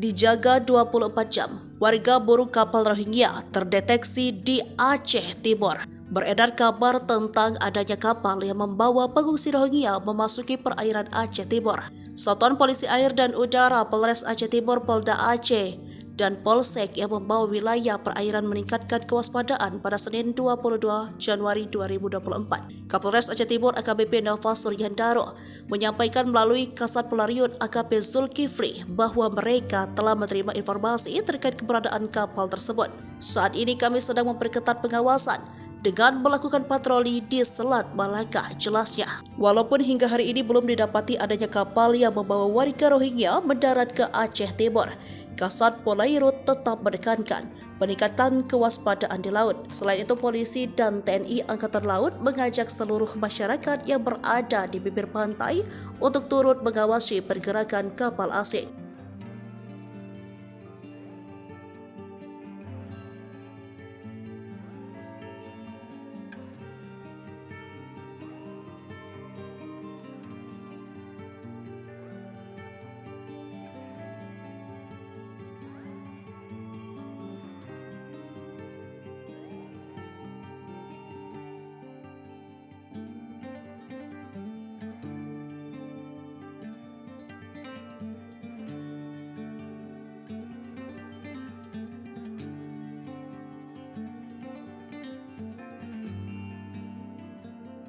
dijaga 24 jam. Warga buruh kapal Rohingya terdeteksi di Aceh Timur. Beredar kabar tentang adanya kapal yang membawa pengungsi Rohingya memasuki perairan Aceh Timur. Satuan Polisi Air dan Udara Polres Aceh Timur, Polda Aceh, dan Polsek yang membawa wilayah perairan meningkatkan kewaspadaan pada Senin 22 Januari 2024. Kapolres Aceh Timur AKBP Nova Suryandaro menyampaikan melalui Kasat Pelariun AKP Zulkifli bahwa mereka telah menerima informasi terkait keberadaan kapal tersebut. Saat ini kami sedang memperketat pengawasan dengan melakukan patroli di Selat Malaka, jelasnya. Walaupun hingga hari ini belum didapati adanya kapal yang membawa warga Rohingya mendarat ke Aceh Timur, Kasat Polairut tetap menekankan peningkatan kewaspadaan di laut. Selain itu, polisi dan TNI Angkatan Laut mengajak seluruh masyarakat yang berada di bibir pantai untuk turut mengawasi pergerakan kapal asing.